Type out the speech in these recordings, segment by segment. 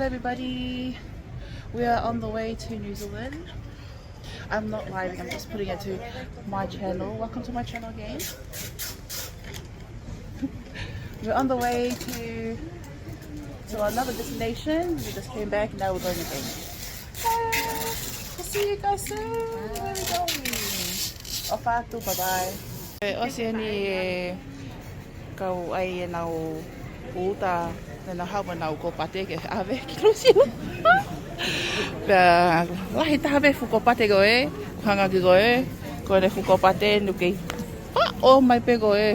Hello everybody, we are on the way to New Zealand. I'm not live, I'm just putting it to my channel. Welcome to my channel again. We're on the way to another destination. We just came back, now we're going again. I'll see you guys soon. Where are we going? Failotu, bye bye. Oceani kau ai nau uta na hawa nau ko pate ke ave ki lusiu. Ba lahi tabe fu ko pate go e, hanga ki go e, ko ne fu ko pate no ke. Oh mai pe go e.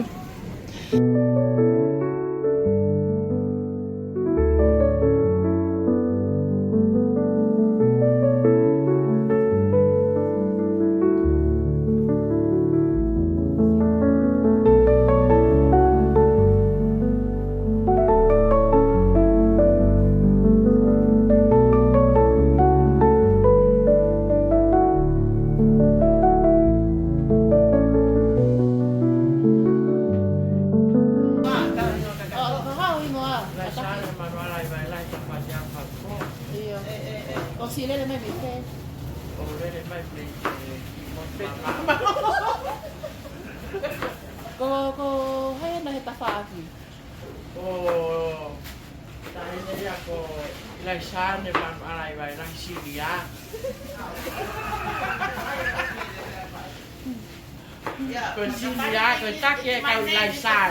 Ko hai na heta faaki. Dahil niya ko ilaisan ni Mam Alay by ng Syria. Kung Syria, kung takye ka ilaisan.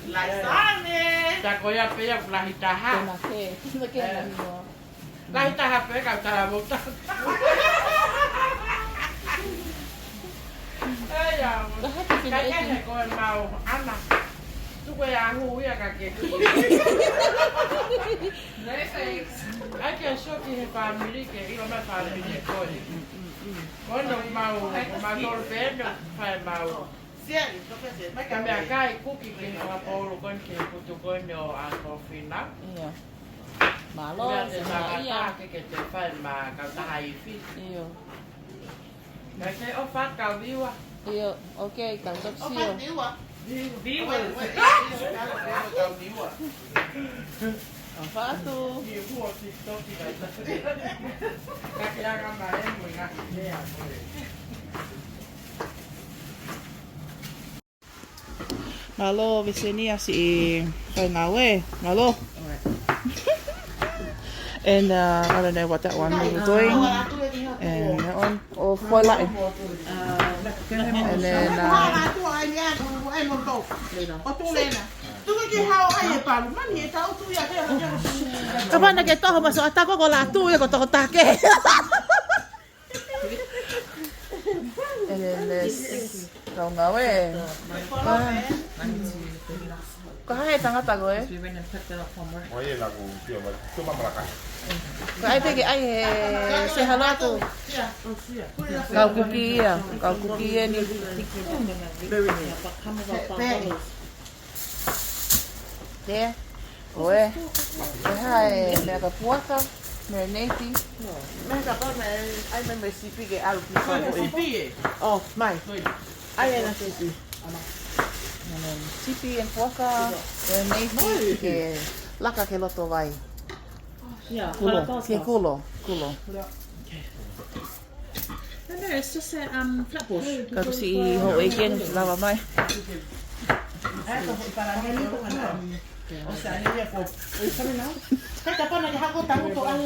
Ilaisan eh! Tako ya pe ya lahitaha. Lahitaha pe ka tarabuta. Ayaw. Kaya ko mau anak. Tuko ya hu ya ka ke. I can show you family ke ilo ma family ko. Kono mau dorpendo fai mau. Siasi, kami akai kuki ke ala polo kon ke putu kono ako Finau. Iya. Malo sa iya ke te fai ma ka tai fi. Iyo. Kasi ofat ka viwa. Iyo, okay, kang tapsiyo. Viwa. Failotu. Malo, Vicenia si Finau Malo. And I don't know what that one we were doing. And that one, oh, failotu. And then kapan nak kita masuk atas kau latu ya kau tahu tak ke? And then this kau ngawe. Kau hai tengah tak gue? Oh iya lagu dia cuma melakukan. Kau ai pergi ai say hello tu. Kau kuki ya, kau kuki ni. There. Oe. Hai, mega puaka. Mereneti. Mega pa me ai me sipi ke alu Sipi. Oh, mai. Ai na sipi. Sipi and puaka. Mereneti ke laka ke loto vai. Kulo. Ke kulo. Kulo. No, it's just a flatbush. Kau si ho again lava mai. O sea, niya ko. Oy, sabi na. Kaya pa nagihakot ang to ang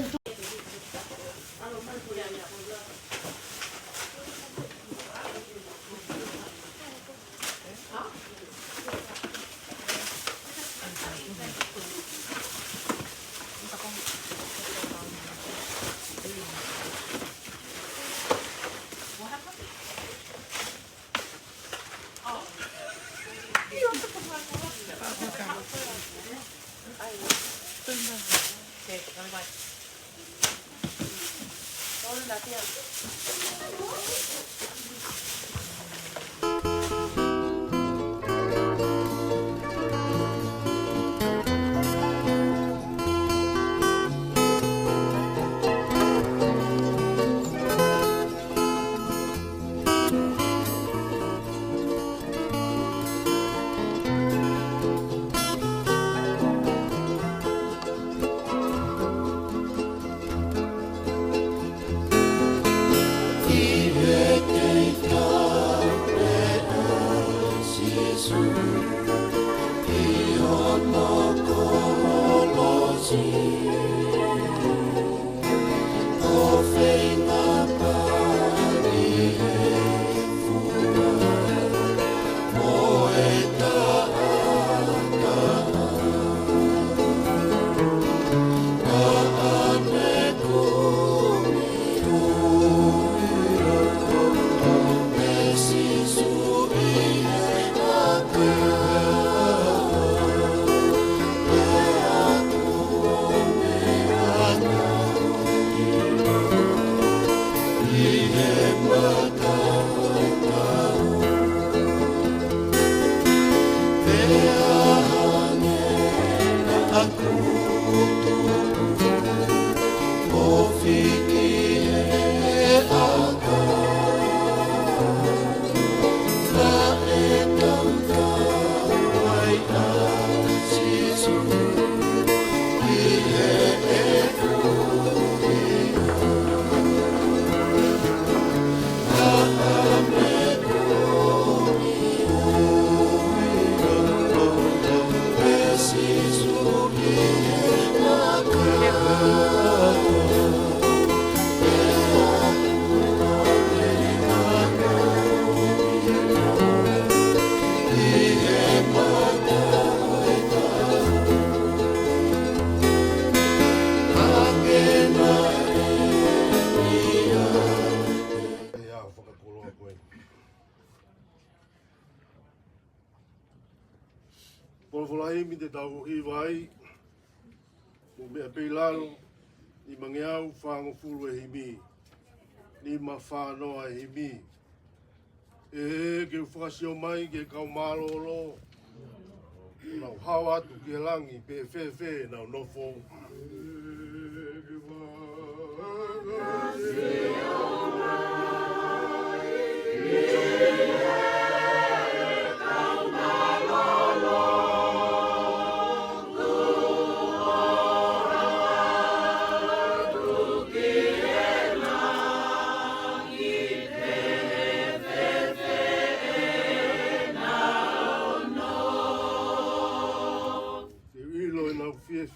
Polvolai mi te tau i vai, mo mea peilalo, i mangeau whango fulu e himi, ni ma whanoa e himi. E ke whakasio mai ke kau malolo, nau hau atu ke langi, pe fe nau nofo.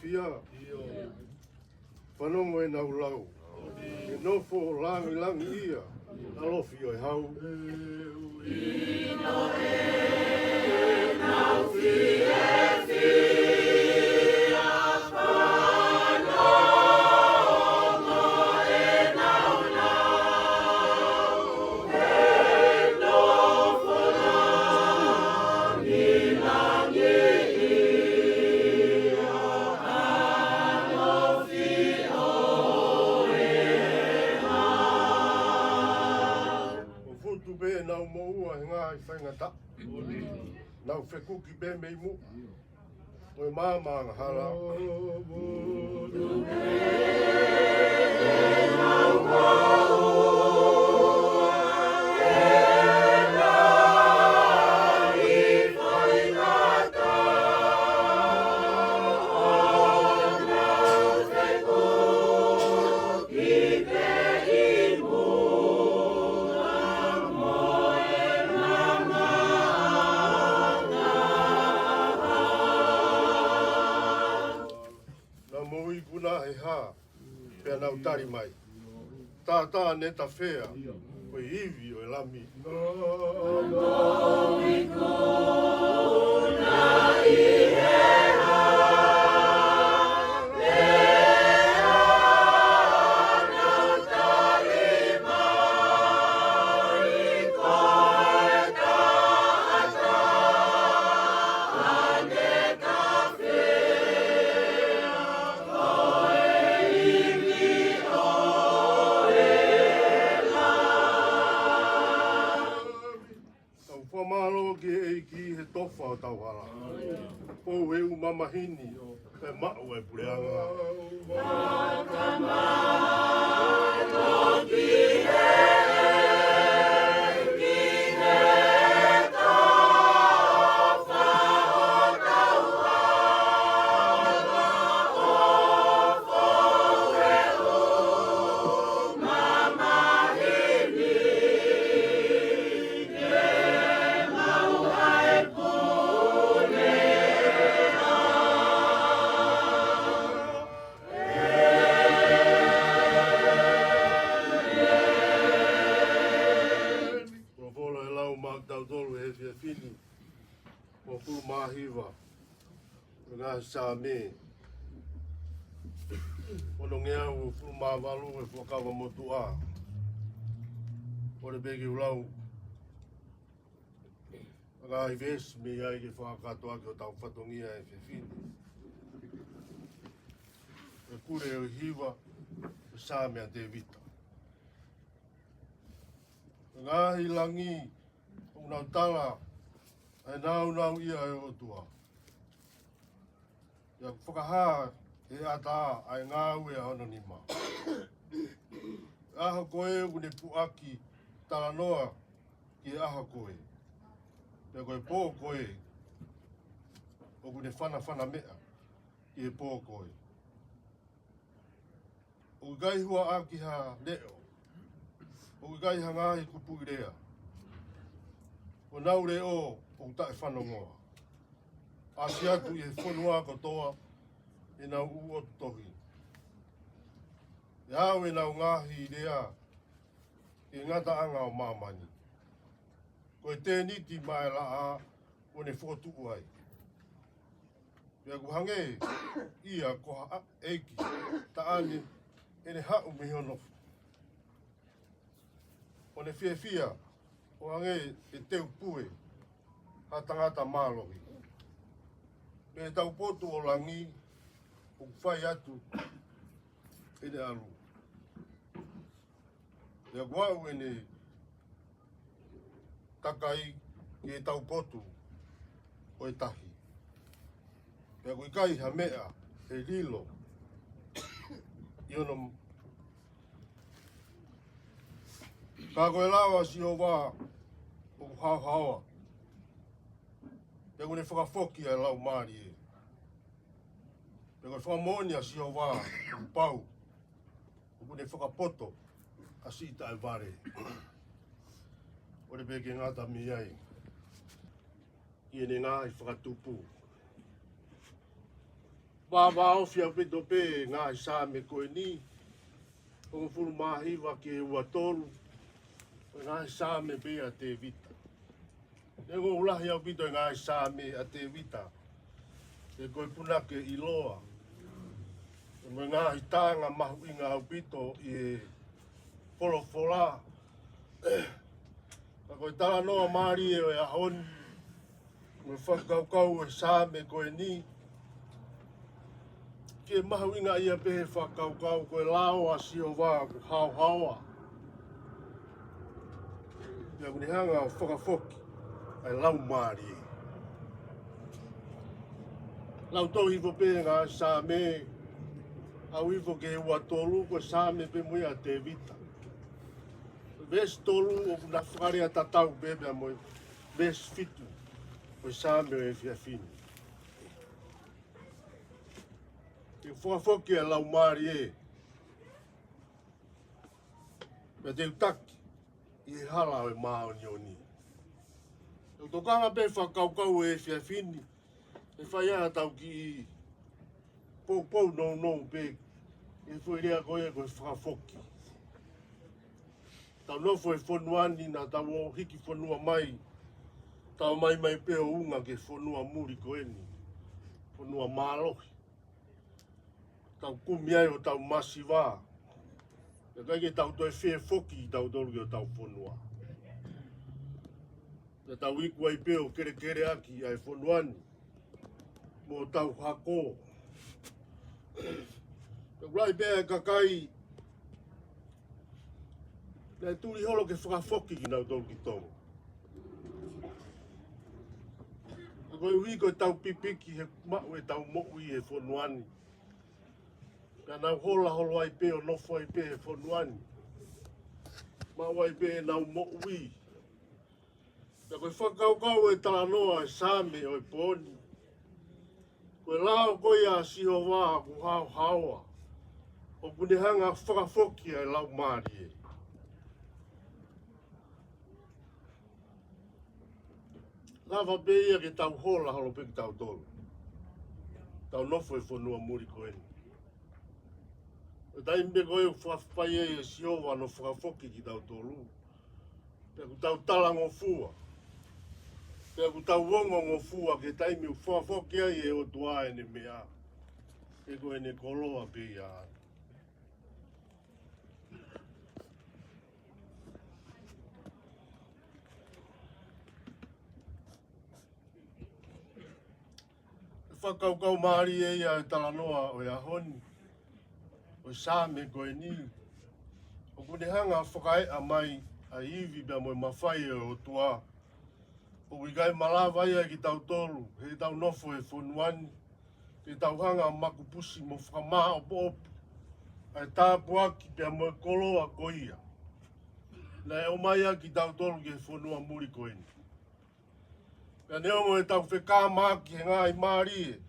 Fia, whanongo e nau lau, e nofo langi ia, alofi o e hau. Ino e nau fia, whanongo e nau lau, e nofo langi be nau moua e ngaah i whaingata. Nau whekuki be mei mu. O e māma ngā hala. Nau moua e ngaah i whaingata. Nau whekuki be i mu. E ha, pia nau tari mai. Tā ne ta whea, o i iwi o e lami. Nau i kuna i he ha, lea nau tari mai, koe tāta, ane ta Whamalo ke eiki he tofa o tau hala. Pou e umamahini, e mao e pureanga. Whakamalo kihe, kihe tofa o tau hala. Ofo e umamahini. O pulu mahiwa, ngā sa me. O no ngea o pulu mawalu e whakawa motu a. O re begi ulau. Ngā i ves me ai ke whakatoa ki o tau whatongia e whiwhini. E kure o hiwa, e sa mea te vita. Ngā hi langi, o nau tala, e nau ia e o tua. Ia whakahā he ata ai ngā ue hono ni mā. Aha koe une puaki tala noa ki aha koe. Ia koe pō koe o une whana mea ki e pō koe. O gai hua aki ha leo. O gai ha ngāhi kupu i rea. O nau reo o tae whanongoa. Asi atu i he whanua katoa e nau ua tohi. E au e nau ngahi i rea e ngata anga o mamani. Ko e tēniti mai la a o ne whotu ai. Pea kuhange ia ko ha eiki ta ane e ne hau me honofu. O ne fia o hange e teu pue ha tangata mālohi. Me tau potu o langi o whai atu e ne alu. Ia guau e ne takai ki e tau potu o e tahi. Ia kui kai ha mea e lilo i ono ka koe lawa si o wā o hau. Ia kune whakafoki ai lau maari e. Ia koe whakamonia si o wā o pau. O kune whakapoto a sita e vare. Ore peke ngata mi ai. I ene ngā i whakatupu. Wāwā ofi au pito pē ngā i sā me koe ni. O furu māhiwa ki e ua tolu. O ngā i sā me pē a te vita. E ko ulahi au pito ngā i sā me a te vita. E koe punake i loa. E mo ngā i tānga mahu inga au pito i e wholofola. Ka koe tala noa maari e o e ahoni. Mo whakaukau e sā me koe ni. Ke mahu inga ia pehe whakaukau koe lao a si o wā ku hau. Ia kuni hanga o whakafoki ai lau maari e. Lau tau hifo pehe ngā sā me. Au hifo ke he ua tolu koe sā me pe mui a te vita. Ves tolu o kuna whakarea tatau bebe a moi. Ves fitu koe sā me o e whiawhini. Te whakafoki a lau maari e. Mea te utaki i he hala o e maoni o ni. E tokanga pe whakaukau e whiawhini. E whaiana tau ki i pou no pe. E whuirea koe koe whakafoki. Tau nofo e whonuani na tau o hiki whonua mai. Tau mai pe o unga ke whonua muri koe ni. Whonua mālohi. Tau kumi ai o tau masi wā. E kai ke tau toi whea whoki i tau toru o tau whonua. E tau iku ai peo kere aki ai whonuani. Mo tau hako. E kurai pēa kakai. Nai turi holo ke whakafoki ki nau toru ki tongo. E koe hui koe tau pipiki he mau e tau mo'u i he whonuani. Ka nau hola holo ai pe o nofo ai pe e whonuani. Mau ai pe e nau mo'ui. Ka koe whakaukau e tala noa e sāme o e pōni. Koe lao koe a siho wā ku hau haua. O kune hanga whakafoki ai lau maari e. Lava pe ia ke tau hola holo pe ki tau tolu. Tau nofo e whonua muri koe ni. E tai mbe koe u whawhai e siowa no whakafoki ki tau tolu. Pea ku tau talango fua. Pea ku tau wongo ngo fua ke tai mi u whakafoki ai e o tua e ne mea. E koe ne koloa pe ia. Whakaukau maari e ia e talanoa o ia honi. O sā me koe ni. O kune hanga whakae a mai a iwi bea moe mawhai e o tua. O wikai malawa ia ki tau tolu. He tau nofo e whonuani. Te tauhanga maku pusi mo whakamaa o pōpu. Ai tāpu aki pia mo koloa koia. Nei o mai aki tau tolu ke whanua muri koeni. Pia neo mo e tau whekā maki he ngā i mārie.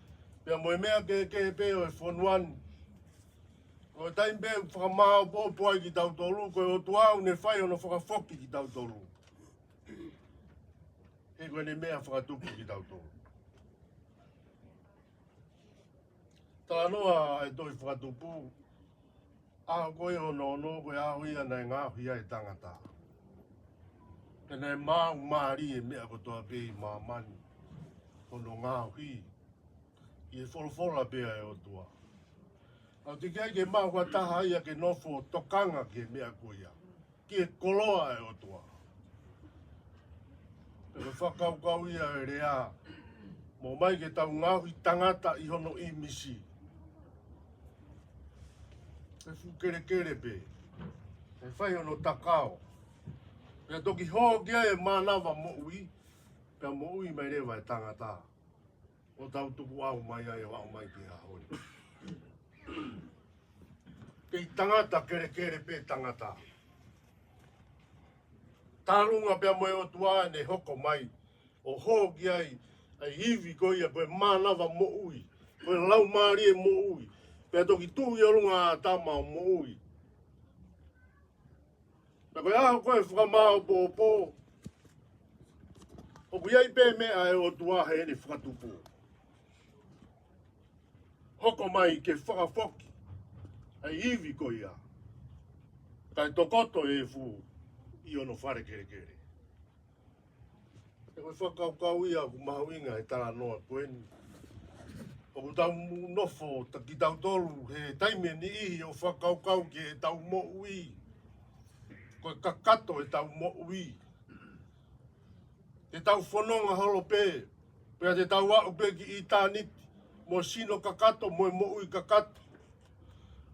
Pia mo e mea ke peo e whanuani. Ko e taim peo whakamaa o pōpu ai ki tau tolu. Ko e o tuau ne whai ono whakafoki ki tau tolu. He koe ne mea whakatupu ki tau tolu. Tala noa e toi whakatupu. Aho koe ono koe aho ia nei ngaah ia e tangata. E nei māu maari e mea kotoa pēi mā mani. Ono ngaah hi. I e wholofola pēa e o tua. Au te kia ke mau kua taha ia ke nofo tokanga ke mea koia. Ki e koloa e o tua. E whakaukau ia e rea. Mo mai ke tau ngaah i tangata i hono i misi. E fu kere pe. E whai ono takao. Pea toki hoa kia e mānawa mo ui. Pea mo ui mai rewa e tangata. O tau tuku au mai ai o au mai ki hahori. Kei tangata kere pe tangata. Tarunga pea mo e o tua ne hoko mai. O hoa kia ai hivi koia koe mānawa mo ui. Koe lau maari e mo ui. Pea toki tū i orunga a tama o mo ui. Na koe aho koe whakamao pōpō. O kui ai pē mea e o tua he ene whakatupu. Hoko mai ke whakafoki. Ai iwi koia. Kai tokoto e fu i ono whare kere. E koe whakaukau ia ku mahuinga e tala noa koeni. O ku tau nofo ki tau tolu he taime ni ihi o whakaukau ki e tau mo ui. Koe kakato e tau mo ui. Te tau whanonga holo pē. Pea te tau au pē ki i tāniti. Mo sino kakato mo e mo ui kakato.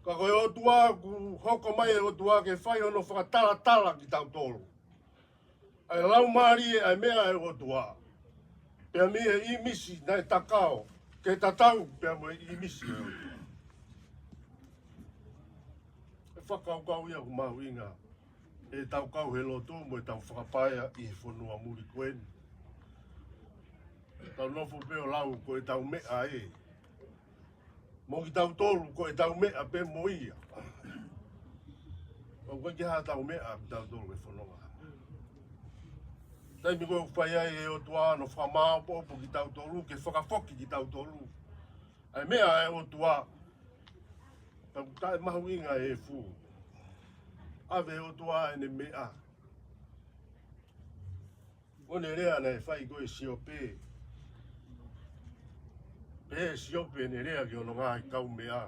Ka koe o tua ku hoko mai e o tua ke whai ono whakatala ki tau tolu. Ai lau maari e ai mea e o tua. Pea mi e i misi nai takao. Ke tatau pea mo e i misi e o tua. E whakaukau ia ku mahuinga. E tau kau he lotu mo e tau whakapaia i he whanua muri koeni. Tau nofu peo lau ko e tau mea e. Mo ki tau tolu ko e tau mea pe mo ia. O koe ki haa tau mea ki tau tolu e whanonga. Tai mi koe whai ai e o tua no whamao popo ki tau tolu, ke whakafoki ki tau tolu. Ai mea e o tua. Tau tae mahu inga e fu. Ave o tua e ne mea. O ne rea nei whai koe siope. Pehe siope ne rea ki ono ngā i kau mea.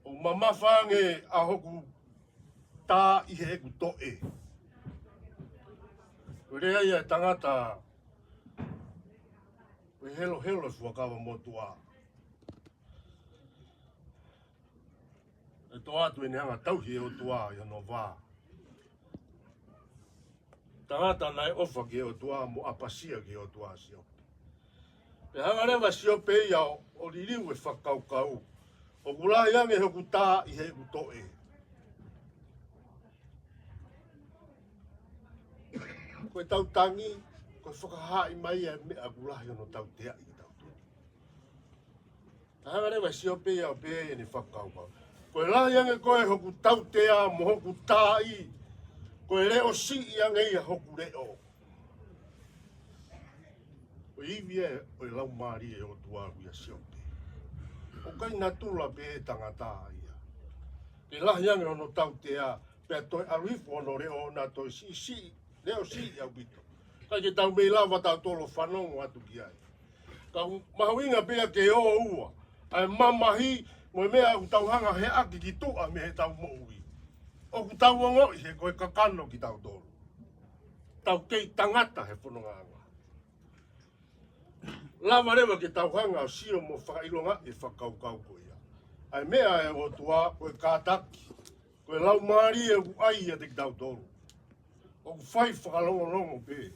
O mamawhange a hoku tā i he eku toe. O rea ia e tangata. O helo fuakawa mo tua. E to atu e neanga tauhi e o tua i ano wā. Tangata nai ofa ki o tua mo apasia ki o tua siope. E hanga rewa siope ia o ririu e whakaukau. O kulahi ange hoku tā i he eku toe. Koe tau tangi, koe whakahai mai e mea kulahi ono tau tea i tau tō. Hanga rewa siope ia o pe e ni whakaukau. Koe lahi ange koe hoku tau tea mo hoku tā i. Koe reo si i ange ia hoku reo. O iwi e o lau maari e o tuaru ia siope. O kai natula pe e tangata ia. Ke lahi ange ono tau tea, pea toi aruifu ono reo na toi si, reo si i au bito. Kai ke tau mei lava tau tolo whanongo atu ki ai. Ka mahuinga pea ke o ua. Ai mamahi, mo mea u tau hanga he aki ki tua me he tau mo ui. O ku tau ongo i he koe kakano ki tau tolu. Tau kei tangata he whanonga anga. Lava rewa ke tau hanga o sio mo whakailonga e whakaukau ko ia. Ai mea e o tua koe kātaki. Koe lau maari e u ai a te ki tau tolu. O ku whai whakalongo pe.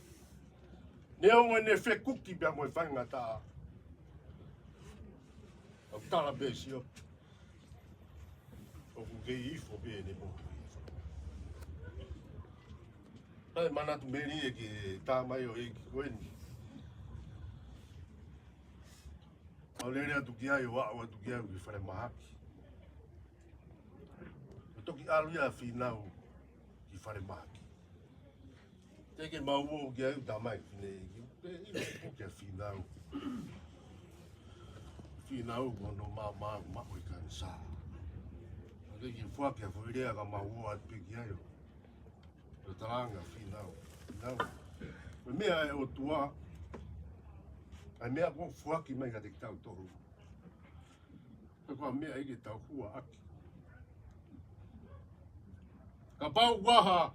Ne ongo ne whekuki pia mo e whainga tā. tala besio. O ke ifo be ne mo. Ai mana tu meri e ki tā mai o e ki koeni. Au lere atu ki ai o au atu ki ai ki whare mahaki. O toki alu ia Finau ki whare mahaki. Teke mau ki ai tā mai ki ne i ki a Finau. Finau kono mā i kani sā. Ake ki fuaki a fuirea ka mau atu pe ki ai o. O taranga Finau. Me mea e o tua. Ai mea ko fuaki mai ka te tau toru. Te kua mea ike tau hua aki. Ka pau waha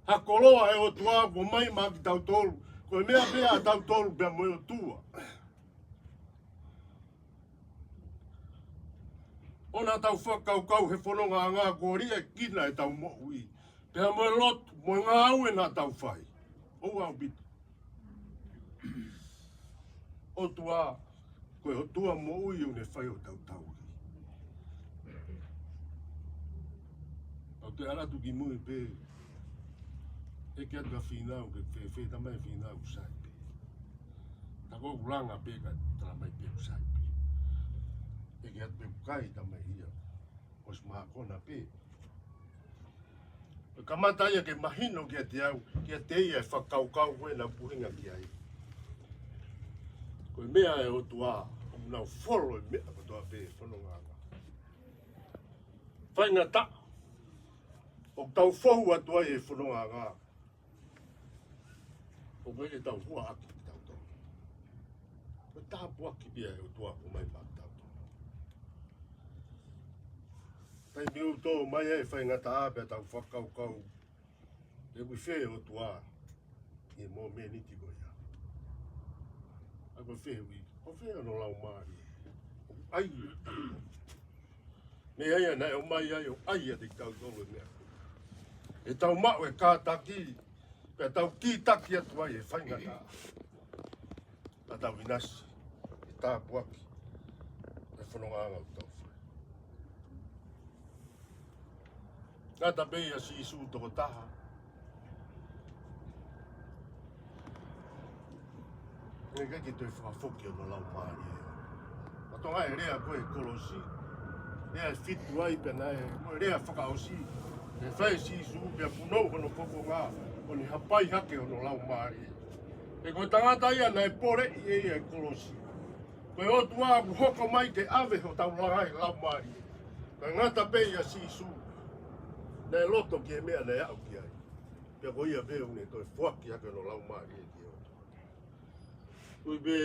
hakoloa e o tua ko mai ma ki tau toru. Ko mea mea tau toru pia mo e o tua. Ona tau whakaukau he whanonga ngā kōria e kina e tau mo ui. Pea mo e lotu, mo e ngā au e nā tau whai. O au bitu. O tua, koe o tua mo ui o ne whai o tau tau. Au te aratu ki mui pē. E ke atu a Finau, ke whē tamai Finau usai pē. Ta kou ranga pē ka tala mai pē usai pē. E ke atu pē kukai tamai ia. O si maha kona pē. Ka mataia ke mahino ki a te au, ki a te ia e whakaukau koe na puhinga ki ai. Koe mea e o tua, o nau whoro e mea ko toa pē, whanonganga. Whainga ta, o tau whohu atua e whanonganga. O koe e tau hua aki ki tau tau. Koe tāpu aki pia e o tua o mai mā tau tau. Tai miu tō mai e whainga ta ape tau whakaukau. E kui whē o tua, e mō me niti koe ia. A koe whē ui, o whē ano lau maari. Ai e tau. Me aia nei o mai ai o ai e te tau tolu mea. E tau mau e kātaki, pia tau ki taki atu ai e whainga ta. A tau inasi, e tāpu aki, e whanonganga o tau whai. Ngata bei a si isu toko taha. Ngai kai ki toi whakafoki o no lau maari e. Matonga e rea koe kolosi. Rea e fitu ai pena e, mo e rea whakaosi. E whai si isu pia punou hono poko ngā. O ni hapai hake o no lau maari e. E koe tangata ia na e pore i e kolosi. Koe o tua aku hoko mai ke ave ho tau langai lau maari e. Koe ngata bei a si isu. Na e loto ki e mea na e au ki ai. Pia ko ia veo ne toi fuaki hake no lau maari e ki o. Ui be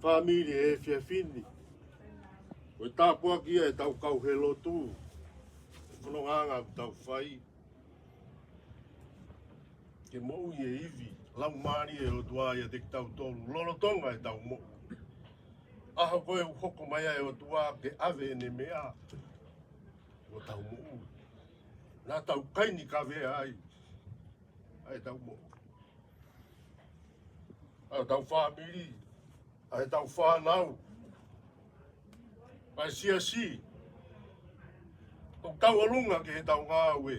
famili e fia fini. Ui tāpua ki e tau kau he lotu. Whanonganga ku tau whai. Ke mou i e iwi. Lau maari e o tua ia te tau tolu. Lolotonga e tau mou. Aha koe u hoko mai e o tua ke ave ne mea. O tau mou. Nā tau kaini ka vea ai. Ai tau mou. Ai tau famili. Ai tau whanau. Ai Siasi. O tau alunga ke he tau ngā ue.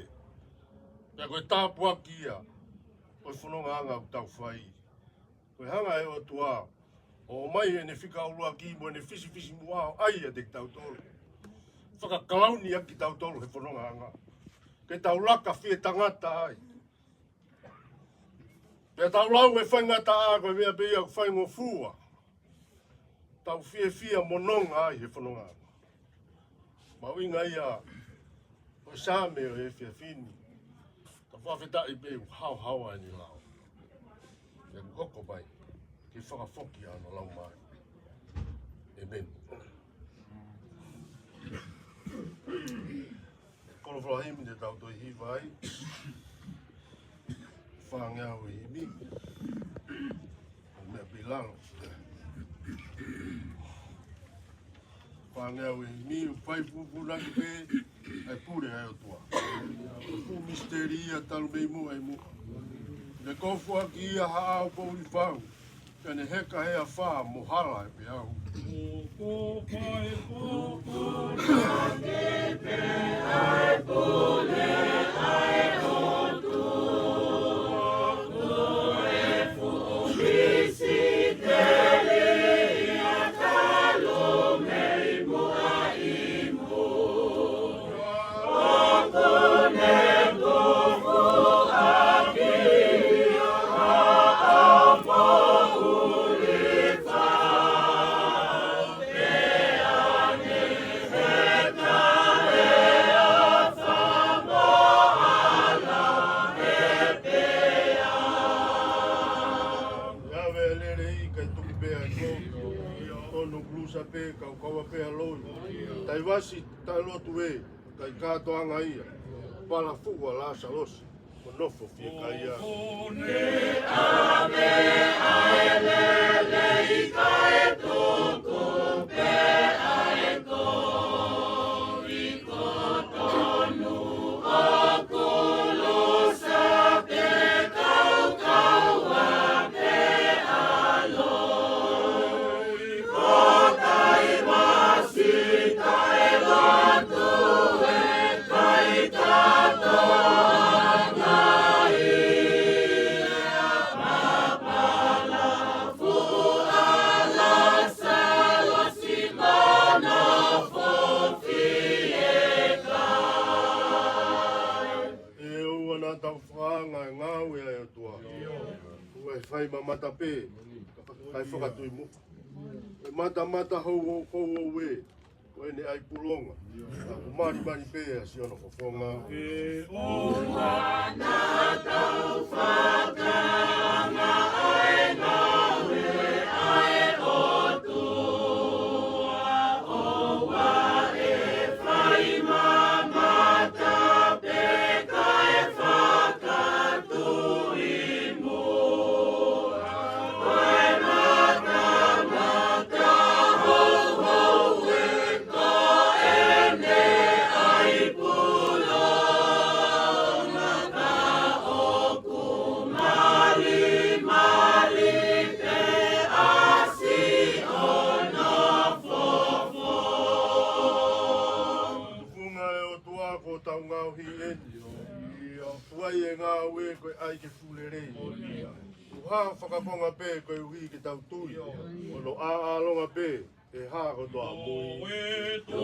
Pea koe tāpua kia. Koe whanonganga o tau whai. Koe hanga e o tua. O mai e ne whika ulua ki mo ne fisi muao. Ai e te tau tolu. Whakakalauni aki tau tolu he whanonganga. Ke tau laka whie tangata ai. Pea tau lau e whaingata a koe mea pia ku whaingo fua. Tau whie mononga ai he whanonganga. Mawinga ia. O sāme o e whia fini. Ka whawheta i pe hau ai ni lau. E ku hoko mai. Ki whakafoki ano lau mai. E menu. Kono whahimi te tau toi hiwa ai. Whangau i himi. O mea pilalo. Whangau i himi, o pai pupuna ki pe. Ai pure ai o tua. Pu misteria talu mei mu ai mu. Ne kofua ki ia haa o pou i whau. Kene heka hea wha mo Hala e pe au. Pe kau kawa pe aloi tai wasi tai lotu e kai katoanga ia pala fuwa la salos ko nofo fie kai ia fai mamata pe kai whakatui mo e mata hou we o ene ai pulonga o mari pe a si ono fofonga e o wana tau whakanga ai ngawe ai o tua o wa e fai mamata pe kai whakatui mo Tuai e ngā ue koe ai ke fulerei. Uha whakaponga pē koe hui ke tau tui. Ono a alonga pē e hā ko toa mui. Tu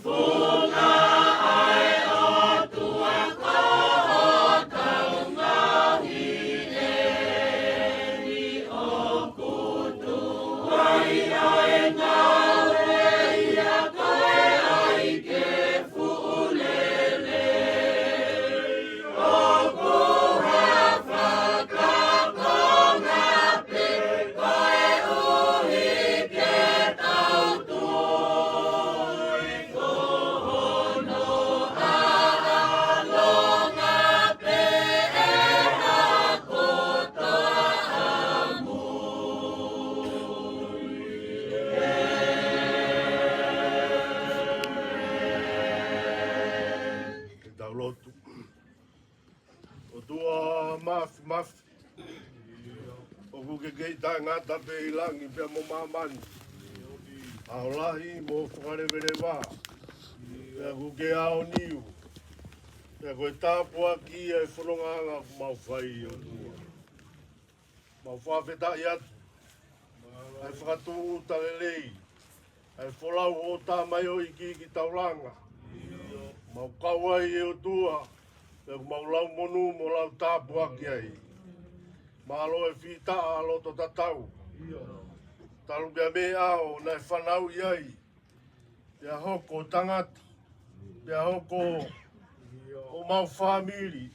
funga ai o tua koho tau ngahi e ni o kutu. Ai ai ngā ue ia koe ai ke mafi o kuke kei tā ngata pe ilangi pe mo mamani aolahi mo whakarewere wā pea kuke ao niu pea koe tāpua ki e whanonganga mau whai o tua mau whawhetai atu ai whakatu utalelei ai wholau o tā mai o iki ki tauranga mau kawai e o tua e mau lau monu mo lau tāpua ki ai. Malo e whita a loto tatau. Talu kia me ao nai whanau iai. Pea hoko tangata. Pea hoko o mau famili.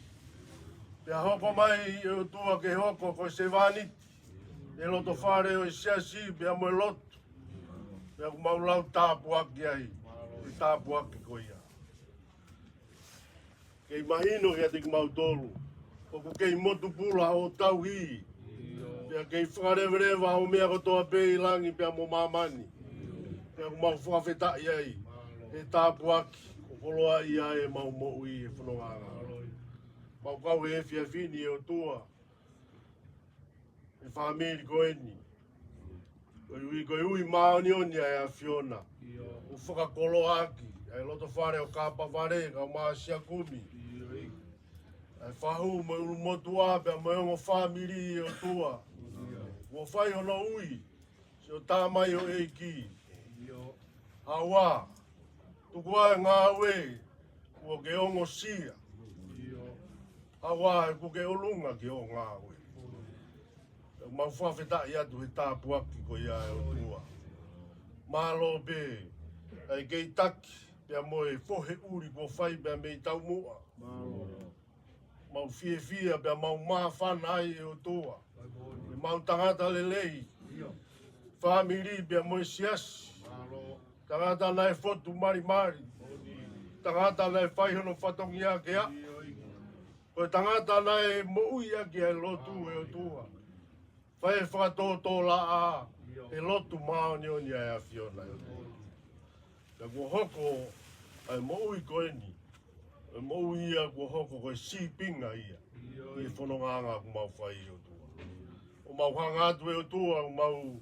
Pea hoko mai e o tua ke hoko ko se vaniti. E loto whare o Siasi pea mo e loto. Pea mau lau tāpua ki ai. E tāpua ki ko ia. Kei mahino kia te mau tolu. Oku kei motu pula o tau hi. Pea kei whakarewerewa o mea kotoa pe ilangi pea mo mamani. Pea ku mau whakawhetai ai. E tāpu aki. Ko koloa ia e mau mo i e whanonganga. Mau kau e fia fini e o tua. E whamiri ko eni. Ko ui maoni oni ai Fiona. O whakakolo aki. Ai loto whare o kāpa ware ka maasia kumi. Ai whahu mo uru motua pe mo ongo famili o tua. Ko whai hono ui. Si o tāmai o eiki. Hawa. Tukua ngā we. Ko ke ongo sia. Hawa ko ke olunga ki o ngā we. Mau whawheta i atu he tāpuaki ko ia e o tua. Mālo be, ai kei taki, pia moe whohe uri ko whai pia mei tau mua. Mau fia pia mau mawhana ai e o tua. Mau tangata lelei, famili pia moe siasi. Tangata nai whotu mari. Tangata nai whaihono whatongi ake a. Koe tangata nai moui ake ai lotu e o tua. Whai whakatoto la a, e lotu maoni oni ai a Fiona. Ka kua hoko, ai moui koe ni. E moui ia kua hoko koe sipinga ia. I e whanonganga ku mau whai o tua. O mau hanga atu e o tua, o mau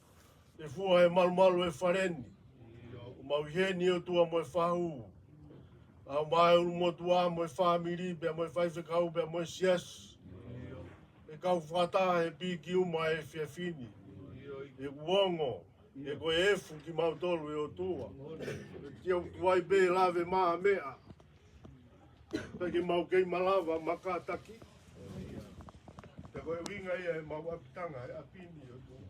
e fua e malu e whareni. O mau heni o tua mo e whahu. A mai uru mo tua mo e famili, bea mo e whaifekau, bea mo e siasi. E kau whata e piki uma e whiawhini. E kuongo, e koe efu ki mautolu e o tua. E tia utuai be lawe maa mea. Peki mau kei malawa makataki. Te koe winga ia e mau apitanga e apini o tua.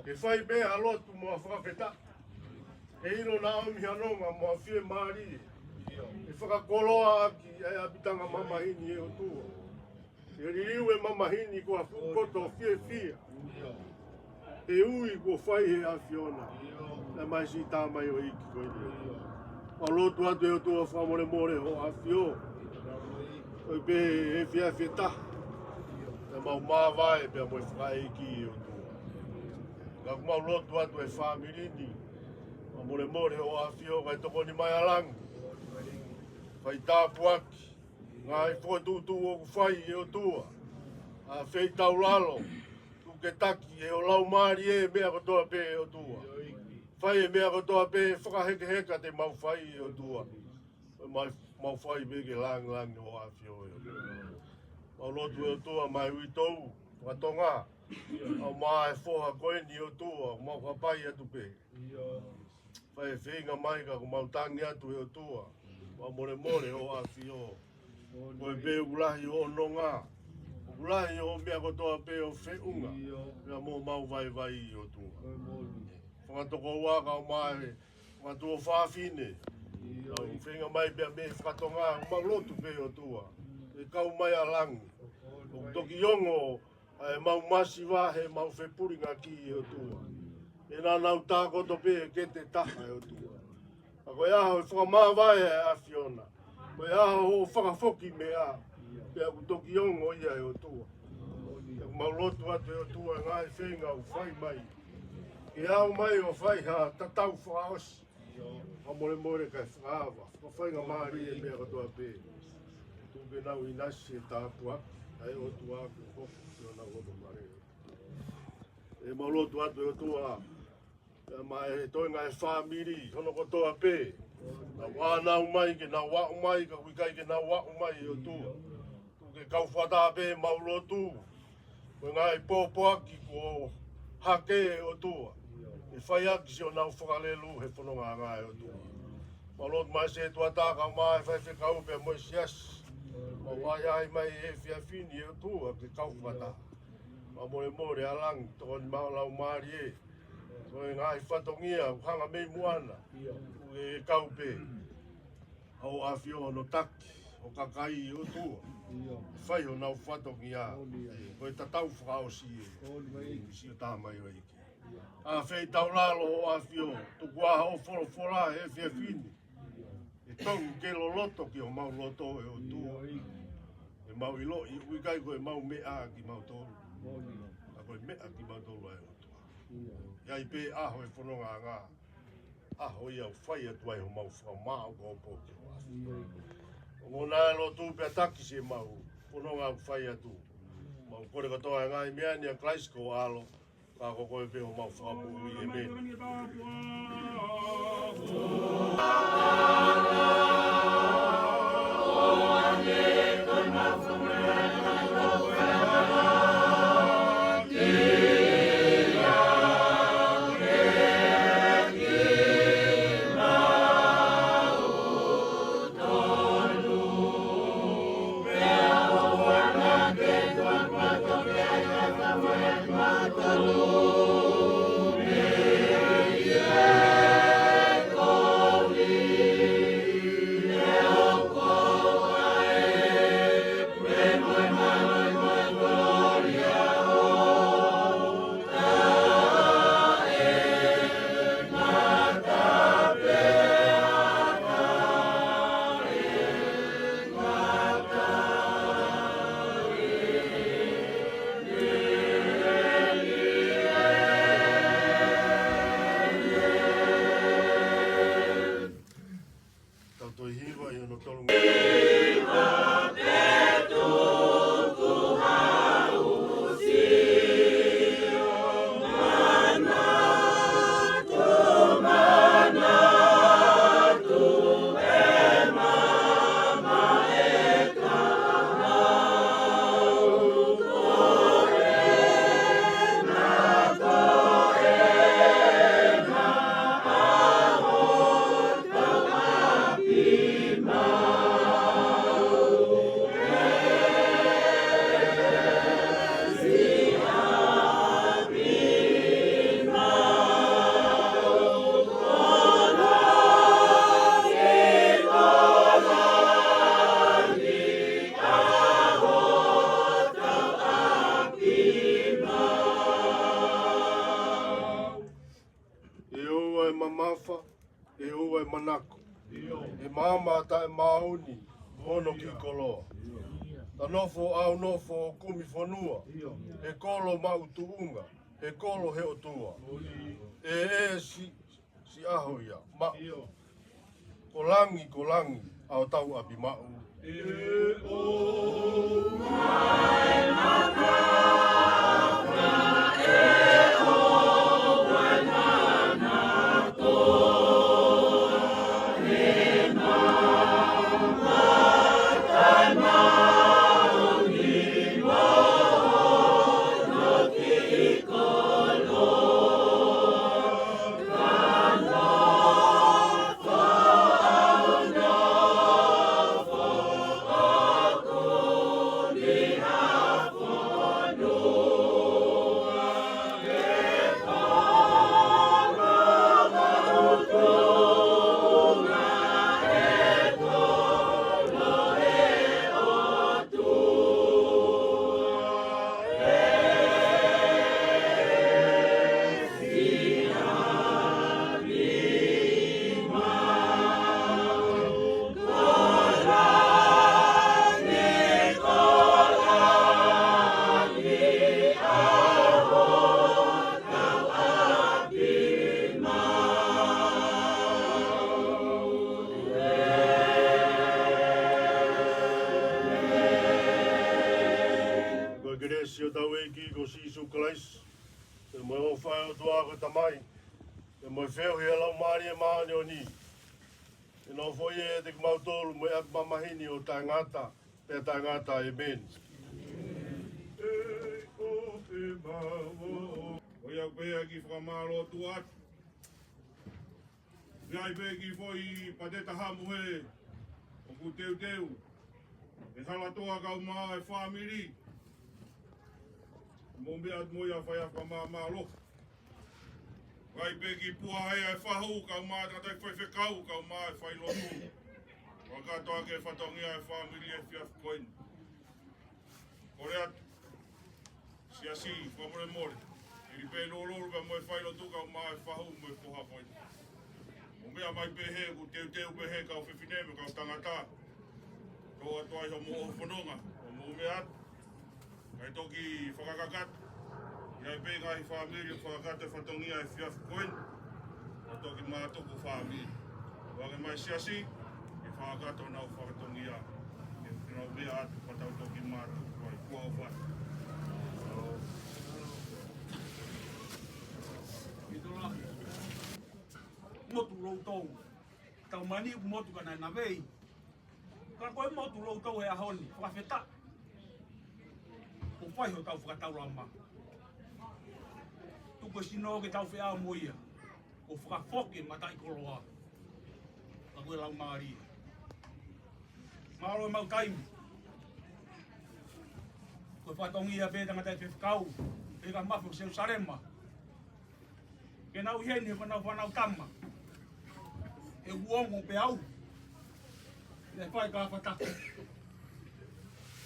E whai be alotu mua whakawheta. E ino na omi hanonga mua whie maari. E whakakoloa aki e apitanga mamahini e o tua. E ririu e mamahini kua fukoto fia. E ui kua whai he a Fiona. E mai si tāmai o iki koe ni. O lotu atu e o tua whamore ho a Fio. Koe pe e fia ta. E mau mawai pia mo e faka'eiki e o tua. Ka kumau lotu atu e famili ni. Whamore ho a Fio kai toko ni mai alangi. Whai tāpuaki. Ngā i whatutu o whai e o tua. A whei tau lalo. Tu ke taki e o lau maari e mea kotoa pe e o tua. Whai e mea kotoa pe whakaheke heka te mau whai e o tua. Mau whai pe ke lang o a Fio e o tua. Mau lotu e o tua mai ui tou. Watonga. Au maa e whoha koe ni o tua. Mau whapai atu pe. Whai e whenga mai ka mau tangi atu e o tua. Mau more o a Fio. Koe pe ulahi o nonga. Ulahi o mea kotoa pe o whiunga. Mea mō mau vai i o tua. Whakatoko waka o mai. Whakatoko whawhine. Whenga mai pia me whakatonga. Mau lotu pe o tua. E kau mai a langi. O toki ongo. E mau masi wahe. Mau whepuringa ki i o tua. E nā nau tākoto pe ke te taha e o tua. A koe aho e whakamāwai a Fiona. Koe aho o whakafoki mea. Pea ku toki ongo ia e o tua. E ku mau lotu atu e o tua ngā e whenga u whai mai. E au mai o whai ha tatau whakaosi. A more kai whakaawa. Whakawhainga maari e mea katoa pē. Tūke nau i nasi e tāpua. Ai o tua aku hofu ki o nau hoto mare. E mau lotu atu e o tua. E mai e toinga e famili. Hono kotoa pē. Na wānau mai ke na wāu mai, ka wikai ke na wāu mai e o tua. Ke kau whata pe mau lotu. Koe ngā i pōpoaki ko hake e o tua. E whai aki si o nau whakalelu he whanonga ngā e o tua. Mau lotu mai se tua tāka mai whai whekau pe mo siasi. Mau wai ai mai e whiawhini e o tua ke kau whata. Mau more alangi toko ni mau lau maari e. Koe ngā i whatongia hanga mei muana. E kau pe. Hau a Fio no taki. O kakai o tua. Whai o nau whatongi a. Koe tatau whakaosi e. Si o tāmai o ike. A whei tau lalo o a Fio. Tuku a o whora e whiawhini. E tongu ke lo loto ki o mau loto e o tua. E mau ilo i uikai koe mau mea ki mau tolu. A koe mea ki mau tolu e o tua. Iai pe aho e whanonga ngā. Aho ia whai atu ai ho mau whakamau ko pōki o a Fio. O ngā e lo tū pia taki se mau. Whanonga whai atu. Mau kore katoa ngā i mea ni a Klaisko alo. Whakoko e peho mau whakapu i e meni. Tautoi hiwa i ono tolu. E oa e mamafa, e oa e manako. E mama ta e mauni, ono ki koloa. Ta nofo au nofo o kumi whanua. E kolo mau tuunga, e kolo he o tua. E si aho ia, ma. Kolangi, au tau api mau. Gresio tau eiki ko sisu kalais. E moi o whai o tua ko tamai. E moi wheo hea lau maari e maani o ni. E no fo e te kumau tolu moi ap mamahini o tai ngata. Pea tai ngata e meni. E o e mau. Oi au pehe ki whakamaro tuat. Gai pehe ki foi pateta hamu he. O ku teu. E hala toa kau maa e famili. Mombe at moia whai a whamamalo. Gai pehe ki pua hea e whahu kau maa tatai whai whekau kau maa e failotu. Wakatoa ke whatongia e famili e fiaf koin. Kore at Siasi, whamore more. Iri pe lolo pe moe failotu kau maa e whahu moe poha koin. Mombe a mai pehe ku teu pehe kau whiwhineme kau tangata. Ko atoa i homo o whanonga. Mombe at kai toki whakakakat. Iai pe ngai famili whakakat e whatongia e fiaf koin. O toki mātoku famili. Wange mai Siasi, e whakakat o nau whakatongia. E Finau mea at whatau toki mātoku. Kua o whai. motu loutou. Tau mani motu kana na vei. Ka koe motu loutou e ahoni, whakawheta. O whai ho tau whakatau rama. Tuko sino ke tau whea moia. O whakafoke matai koroa. Ka koe lau maari. Maaro e mau taimi. Koe whatongi a pētanga tai whewhakau. E ka mafu seu sarema. Ke nau heni e whanau tama. E uongo pe au. E whai ka whataka.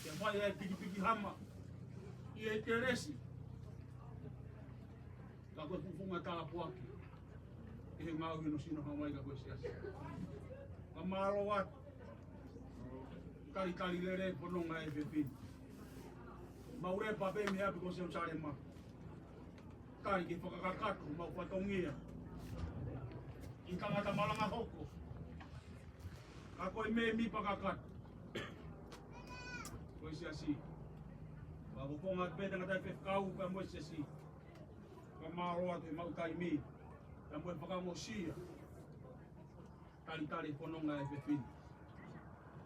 E whai e piki hama. I e te resi. Ka koe pufunga tā puaki. E he ngāu hino sino hawai ka koe siasi. Ka maro atu. Kari lere pononga e whewhini. Maure pape me hapi ko seu sare ma. Kari ki whakakakatu, mau whatongia. I tangata malanga hoko. Ka koe me mi pakakatu. Koe siasi. Ka wakonga pētanga tai whewhkau ka moe siasi. Ka maro atu e mau tai mi. Ka moe whakamosia. Kari pononga e whewhini.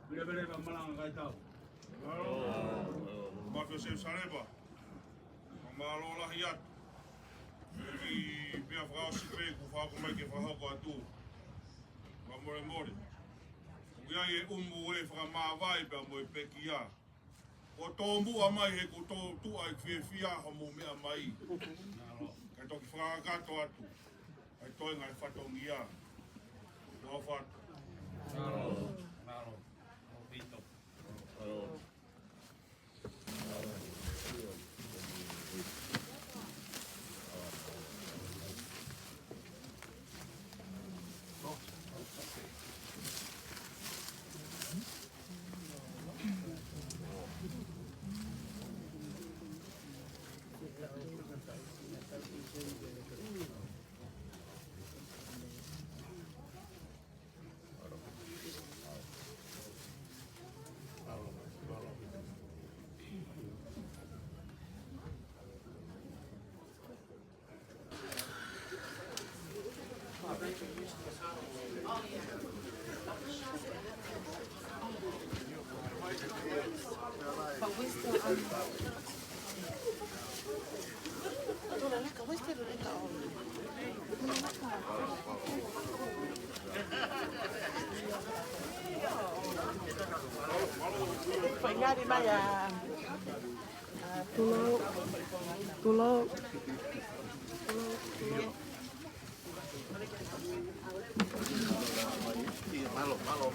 Vere malanga kai tau. Mafio se sareba. Malo la hiat. Ki pia frau si pe ku fa ko mai ke fa ko atu. Va more. Ia e umu e fra ma vai pe mo pe kia. O tombu a mai he ko to tu ai fia ho mo me mai. Ka to ki fra ka to atu. Ai to ngai fa to ngia. Do fa. Naro. Vitio. But we still Pagari maya. Tulo. Malo.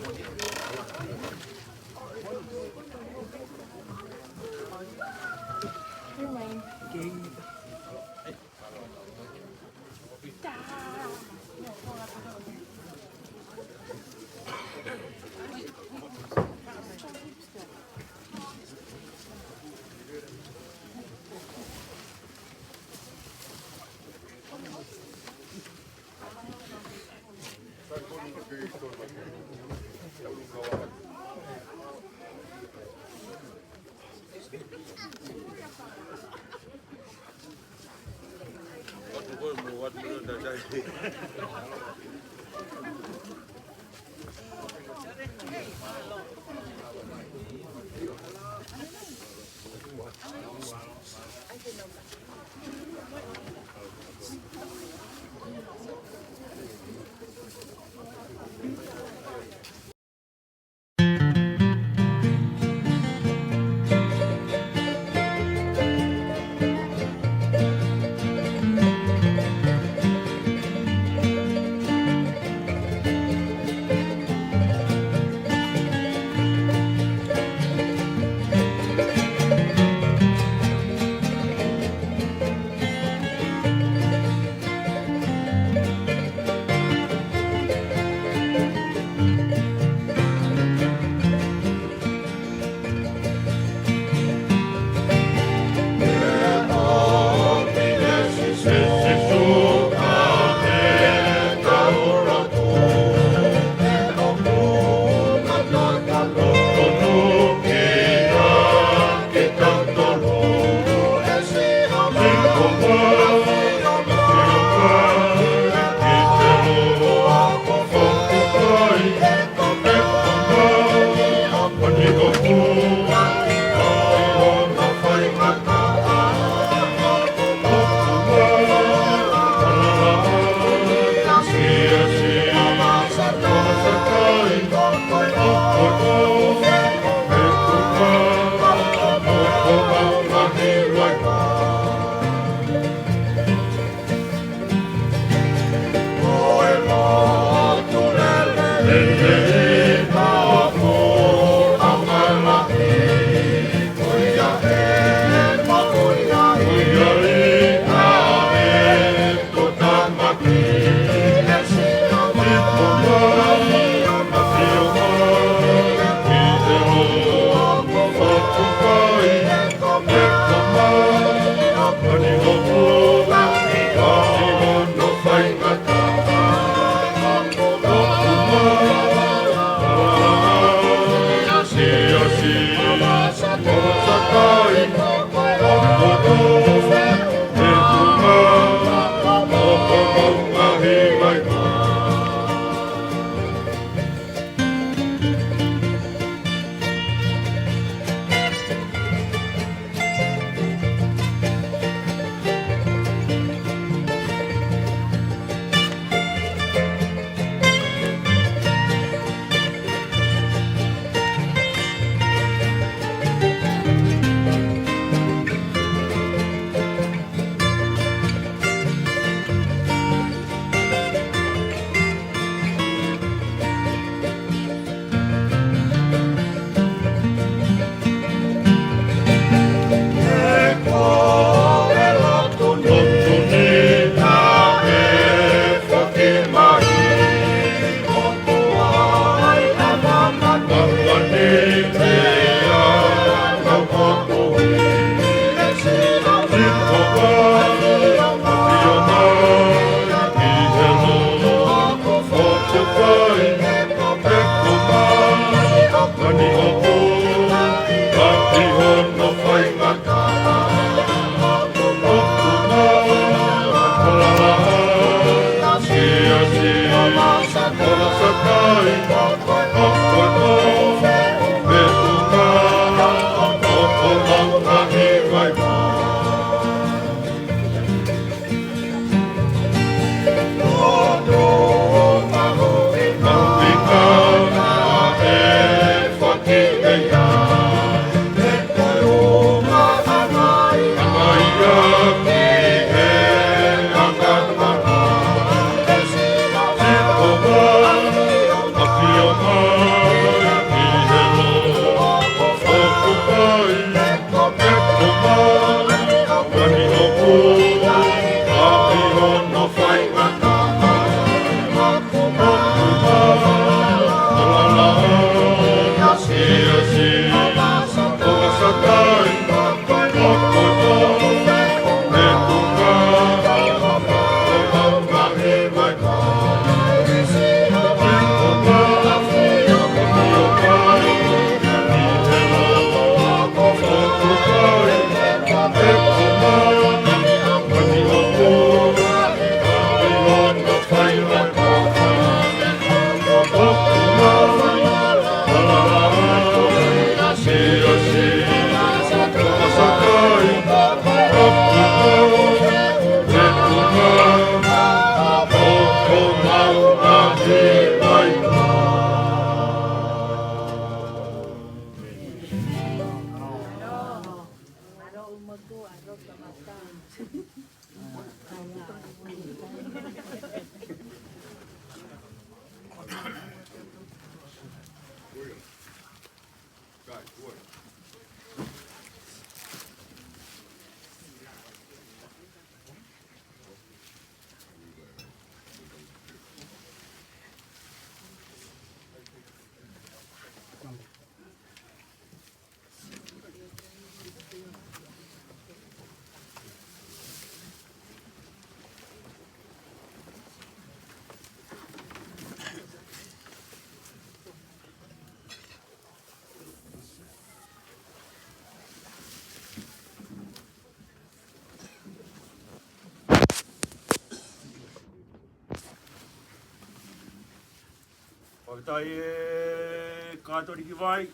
Whakatai e kātori ki vai.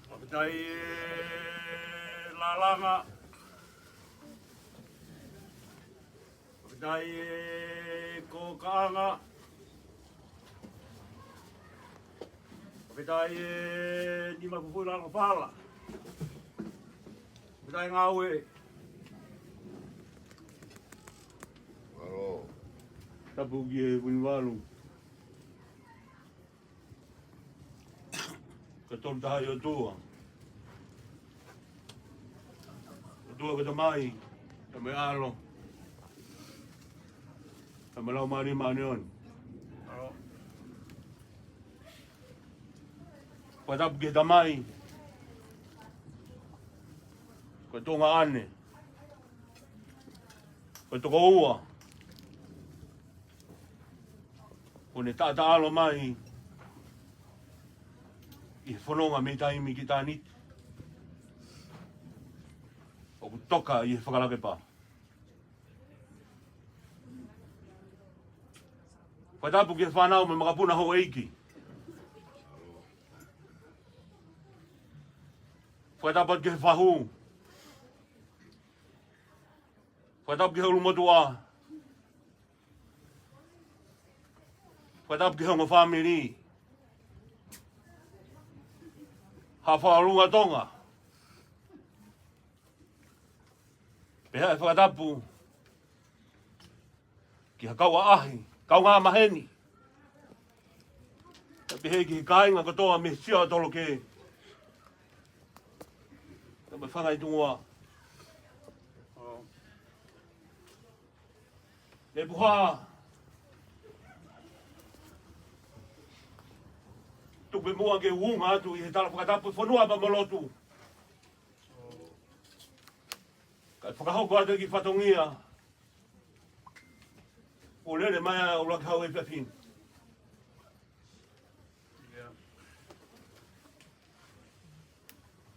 Whakatai e lalanga. Whakatai e kōkaanga. Whakatai e nima pupuranga whala. Whakatai ngāue. Aro. tapu kihe winiwalu. Ka tolu tahai o tua. O tua ka tamai, ka me alo. Ka me lau mani mani on. Ka tapu kihe tamai. Ka tonga ane. Ka toko ua. Kone tata alo mai. I whanonga me taimi ki tā niti. O ku toka i he whakarake pā. Whai tapu ki he whanau me makapuna ho eiki. Whai tapu ki he whahu. Whai tapu ki he urumotua. Whai tapu ki he hongo famili. Ha whaarunga tonga. Pehe e whakatapu. Ki ha kaua ahi, kau ngā maheni. Ta pehe ki he kāinga katoa me sia tolo ke. Ta me whangai tungua. Le puha. Tupe mua ke unga atu i he tala whakatapu whanua pa malotu. Ka whakahoko atu ki whatongia. O lere mai o rakau e pepin.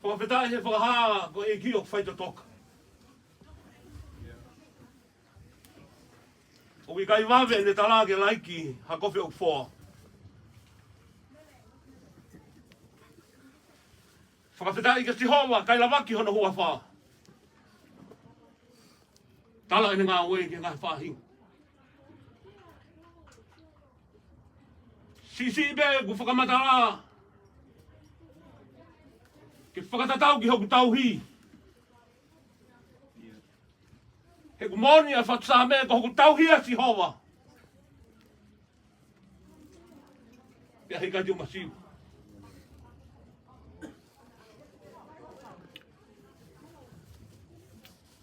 Whakawhetai he whakaha ko e ki o whaita toka. O i kai wawe ne tala ke laiki ha kofi o whoa. Whakawhetai ka sihoa kai lawaki hono hua wha. Tala ina ngā oe ke ngā whahi. Sisi be ku whakamatara. Ke whakatatau ki hoku tauhi. He ku moni a whatsa me ko hoku tauhi a sihoa. Pea hei kai tiu masiu.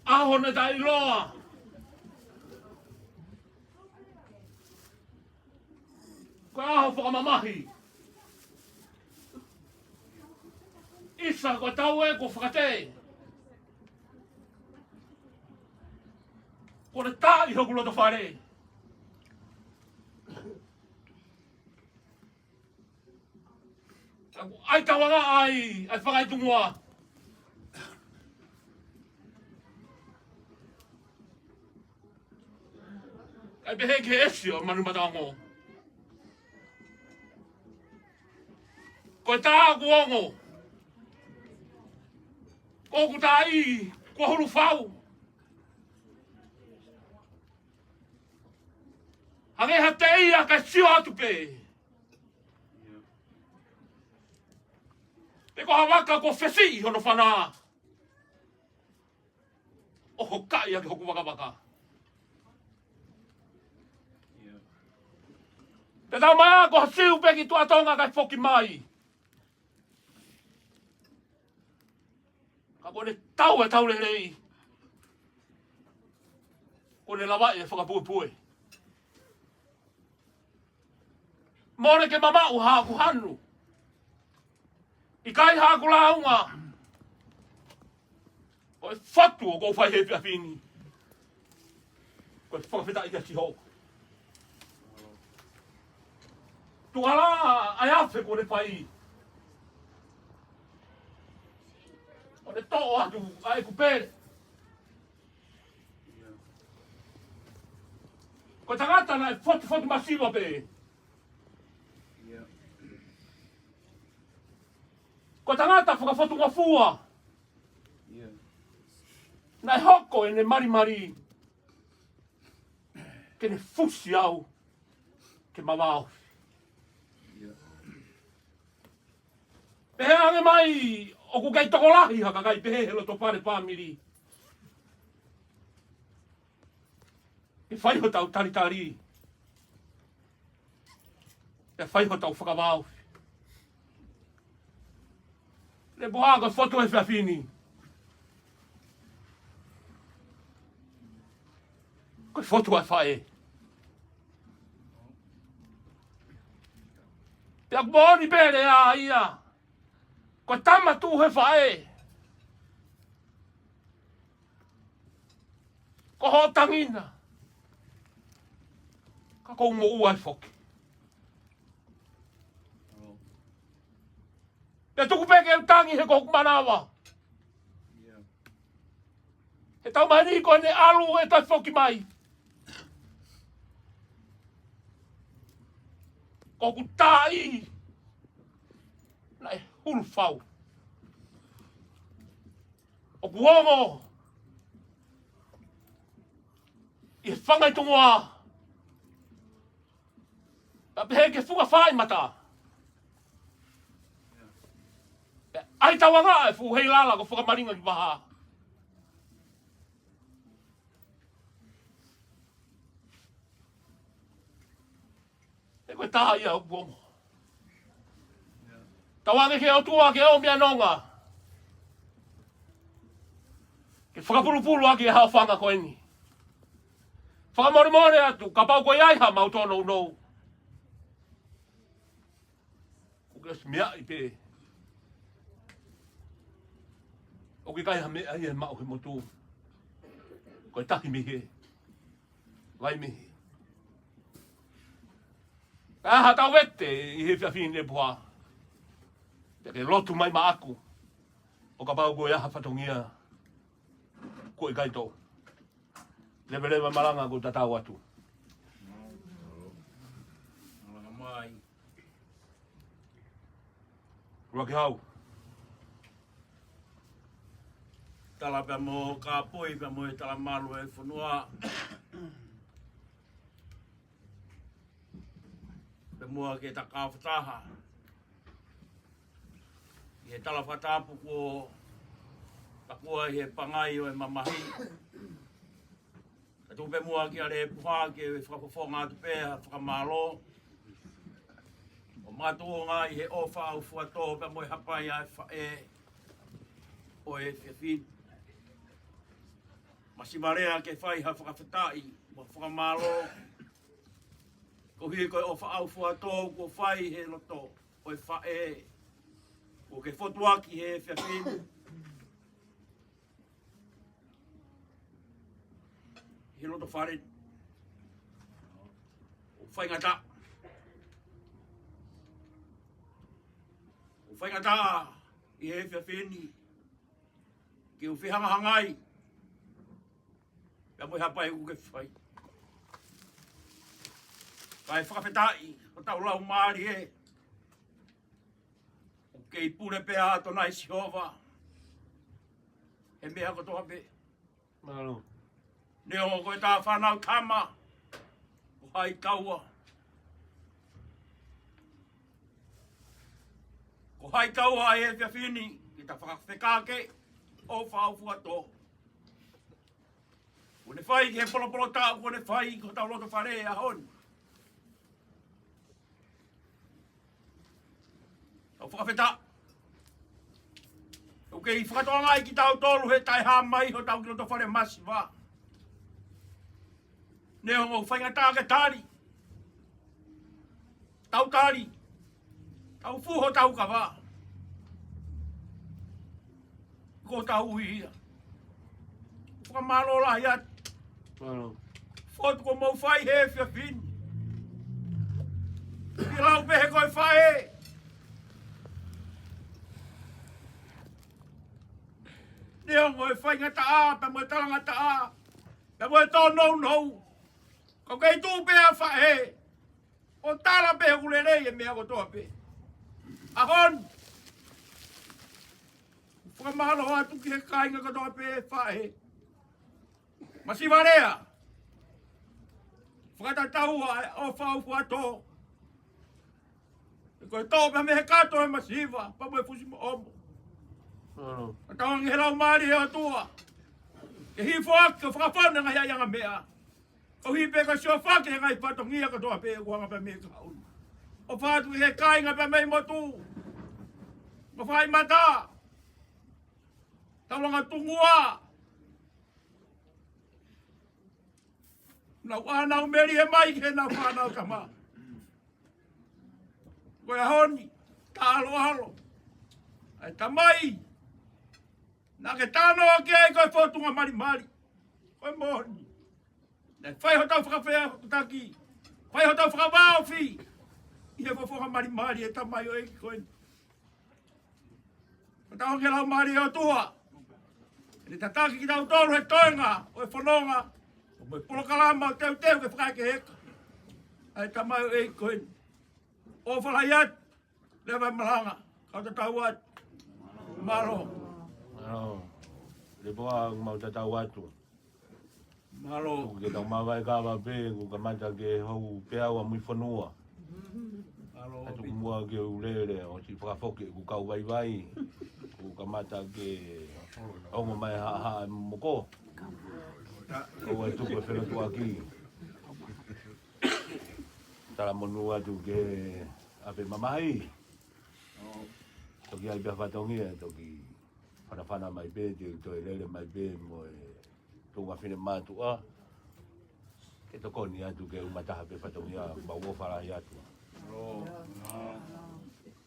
Aho ne tai loa. Ko aho whakamamahi. Isa ko tau e ko whakate. Ko ne tā i hoku loto whare. Ai tawanga ai whakai tungua. Ai pehe ke esi o manu matango. Ko tā kuongo. Ko ku tā i, ko huru whau. Hange ha te ia ka sio atu pe. Pe ko hawaka ko whesi hono whanā. Oho kai ake hoku waka waka. Te tau mai ko siu pe ki tua tonga kai whoki mai. Ka kone tau e tau rei. Kone lawai e whakapue. Mone ke mamau hāku hanu. I kai hāku launga. Ko e whatu o kou whai he pia pini. Ko e whakawheta i kia tihoku. Tuala ai afe ko ne pai. O ne to'o atu ai ku pere. Ko tangata na e fotu masiva pe. Ko tangata whakafotu ngafua. Na e hoko e ne marimari. Ke ne fusi au. Ke mamau. Pehe ange mai, o ku kei tokolahi haka kai pehe helo to pare famili. I whai ho tau taritari. e whai ho tau whakawau. Le boha ko foto e whiawhini. Ko foto e whae. Pea kumoni pere a ia. Ko tama tu he whae. Ko ho tangina. Ka kou mo ua e whoki. Pea tuku peke e tangi he koku manawa. He tau mani ko ne alu e tai whoki mai. Koku tai. Nai hulu whau. O kuongo. I he whangai tungoa. Pa pehe ke funga whai mata. Ai tawanga e fu hei lala ko whakamaringa ki waha. E koe taha ia o kuongo. Tawange ke o tua ke o mea nonga. Ke whakapulupulu aki e hao whanga koe ni. Whakamore atu, ka pau koe aiha mau tono unou. Kukas mea i pe. O ke kai ha mea i e mau he motu. Koe tahi mihe. Vai mihe. Aha tau wete i he whiawhine pua. Peke lotu mai ma aku. O ka pau koe aha whatongia. Koe kaito. Lewe maranga ko tatau atu. Maranga mai. Rua ke hau. Tala pia mo ka poi pia mo e tala malu e whanua. Pia mua ke ta ka whataha. I he tala whatapu ko takua i he pangai o e mamahi. Tupe mua ki are puha ke whakapofonga tu peha whakamalo. O mātua i he ofa au fuato pe moe hapai ai whae o e whiawhin. Masimarea ke whaiha whakawhetai mo whakamalo. Ko hi koe ofa au fuato ko whai he loto o e whae. Ko ke whotuaki he whiawhin. He loto whare. O whaingata. O whaingata i he whiawheni. Ke o whihangahangai. Pea moe hapai u ke whai. Kai whakawhetai. O tau lau maari e. O kei pure pea ato nai sihova. He mea kotoa pe. Malu. Ne o koe tā whanau tama, o hai kaua. Ko hai kaua e whiawhini, ki ta whakawhekake, o whau fuato. Ko ne whai ki he polopolo tāu, ko ne whai ko tau loto whare a hon. Tau whakawheta. O kei whakatoa ngai ki tau tolu he tai hā mai ho tau ki loto whare masiwa. Ne o whaingata ke tāri. Tau tāri. Tau fuho tau ka wā. Ko tau ia. Whakamalo la iat. Malu. Fotu ko mau whai he whiawhini. Ki lau pehe koe whai. Ne o ngoi whaingata a, pa moe talangata a. Pa moe tō nou nou. Ko kei tū pēa whae, o tāla pēa kulere e mea ko toa pē. Ahon! Whakamahalo atu ki he kāinga ko toa pē whae. Masiwarea! Whakatataua o whau fuato. E koe tō pēa me he kato e masiwa, pa moe fusi mo omo. Malu. Ka tawangi he lau maari he atua. Ke hi fuak, ke whakawhana ngai aianga mea. O hi pe ka sio whake ngai patongia ka toa pe uanga pe me ka unu. O whātu he kāinga pa mei motu. Ma whai mata. Tawanga tungua. Nau anau meri he mai ke nau whanau kama. Koe honi, ta alo halo. Ai tamai. Nā ke tāno ake ai koe whotunga mari mari. Koe mōni. Nei whai ho tau whakawhea taki. Whai ho tau whakawao whi. I he whawhonga mari mari e tamai o eki koe. Tau ke lau mari o tua. Ni tataki ki tau tolu he toenga o e whanonga. O me polokalama o teu teu ke whakaike heka. Ai tamai o eki koe. O whalai atu. Lewa malanga. Kau te tau atu. Malo. Malo. Le boa mau te tau atu. Malo. Ke tau mawai kawa pe, ku ka mata ke hau peaua mui whanua. Malo. Atu mua ke ulere, o si whakafoke, ku kau vai vai. Ku ka mata ke ongo mai ha moko. O e tuku e whenatu aki. Tara monu atu ke ape mamahi. Toki ai pia whatongi e toki whanawhana mai pe, te toi lele mai pe mo e tunga whine mātua. Ke toko ni atu ke umataha pe whatongi a maua wharahi atu.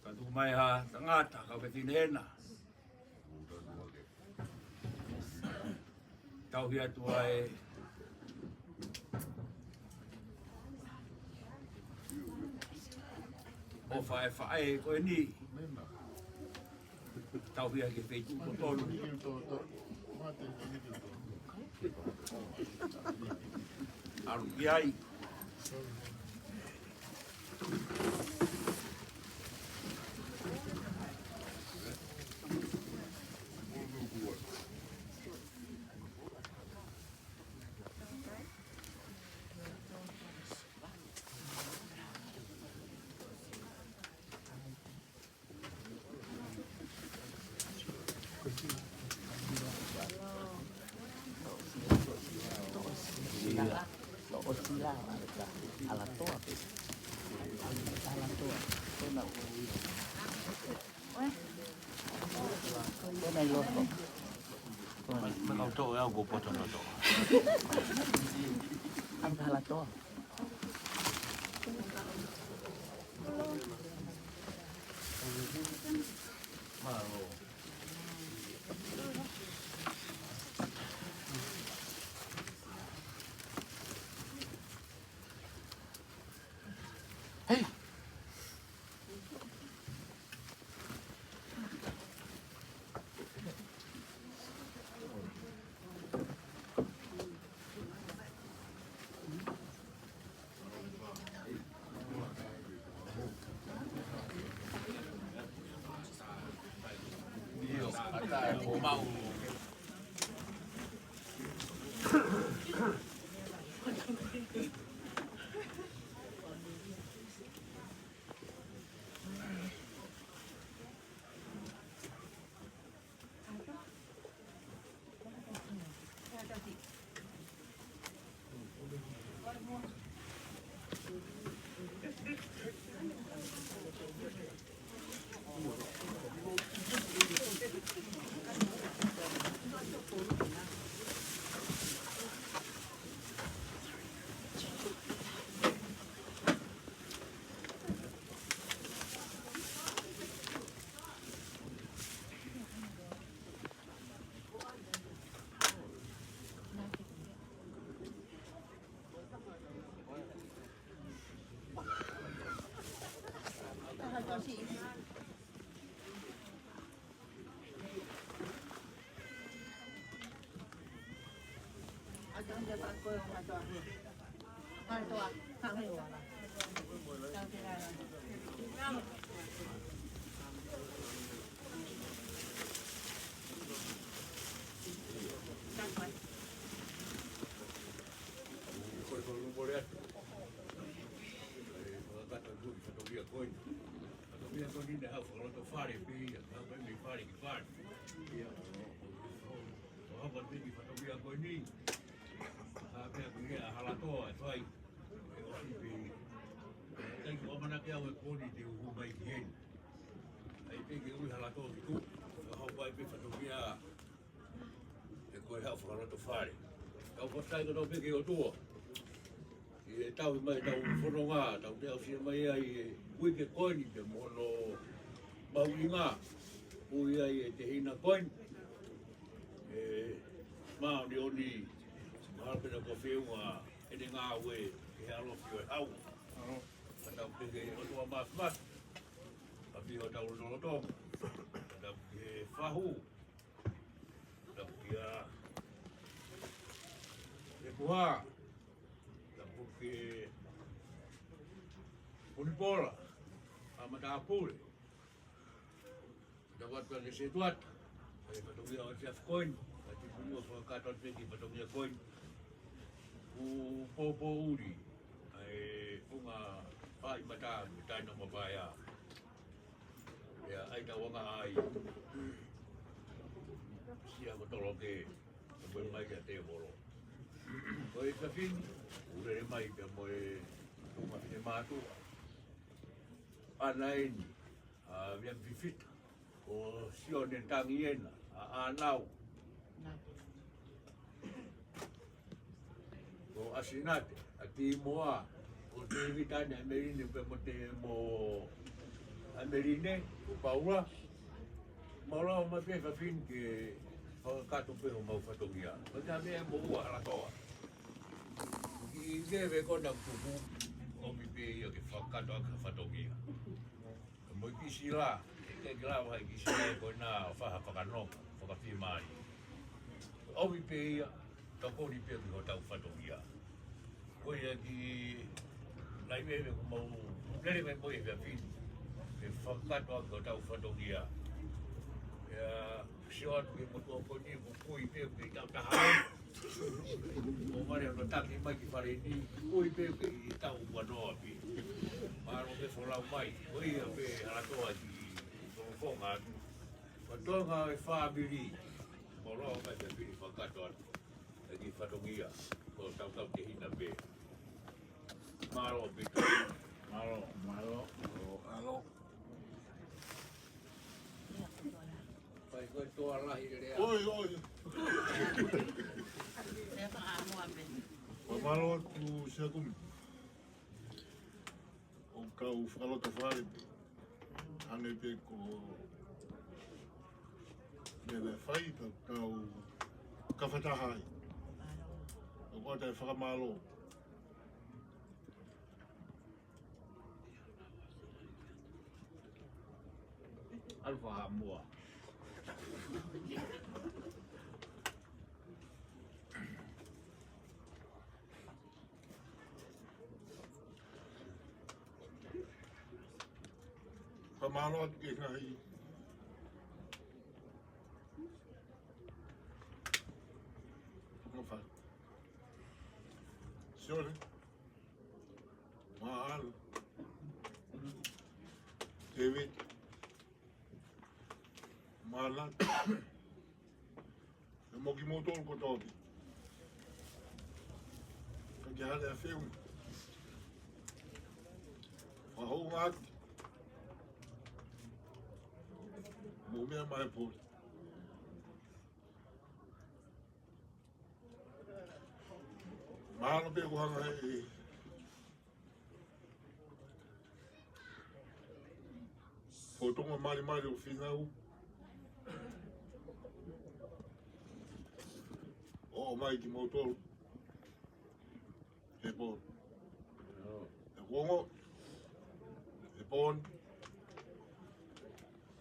Ka tu mai ha tangata ka pe tinena. Tau hi atu ai o whae koe ni. Tau hi ake wheitu ko tolu. Aru ki ai. Hala toa pe. Hala toa. Tona. Tona i loto. Manau tō e au ko poto no tō. Anta hala toa. Malo. Hey! Hala Ia o koni te uhu mai ki heni. Ai peke ui hala tō ki ku. Hau pai pe whatumia e koe hau whakarato whare. Kau whastai kono peke o tua. I e tau mai tau whanonga, tau te au sia mai ai e ui ke koini te mono mau i ngā. Ui ai e te hina koini. Mao ni oni maharapena ko whiunga e ne ngā ue e alofi o e hau. Tau peke o tua mas. A piho tau roto. Tau ke whahu. Tau kia e puha. Tau ke punipola. Amata apure. Tau atua ne se tuat. E patongia o te afkoin. Ti punua whakatoa peki patongia koin. U popo uri. Ai unga pai mata ni taina mapaya. Ya ai ta wanga ai. Sia ko tolo ke ko mai ka te bolo. Ko e ka fin ure mai ka mo e uma e matu. Anain a viam fifit o sione tangiena a anau. O asinate a ti moa o te vitane amerine pe mo te mo amerine o paula mora o ma pe fa fin ke kato pe o mau fatongia o ta me mo ua ala toa i deve kona kuku o mi pe ia ke whakato a ka fatongia mo ki sila ke grava ki sila ko na whaha whakanoka whakawhimari o mi pe ia tako ni pe ko tau fatongia ko ia ki lai me ko mau lele me mo ia fin ke whakato ko tau fatongia ya shot ke mo ko ni ko kui pe ke tau tahai o mare no taki mai ki pare ni kui pe ke tau wanoa pi maro ke folau mai ko ia pe ala toa ki ko nga ko tonga e famili mo lo ka te pi whakato di fatongia ko tau te hina pe malo pito malo alo pai ko to ala hire Oi o malo tu sia kum o kau whakaloto whare ane pe ko nele whai kau kawhatahai o kua te whakamalo alfa mua whakamalo atu ke ngahi whai siore Hala David Mala e moki motor ko toki ka ki hale a whiu whahou ngāti mō mea mai pōri mahalo pe kuhanga e Potonga mari o Finau o mai ki motor e bon e wongo e bon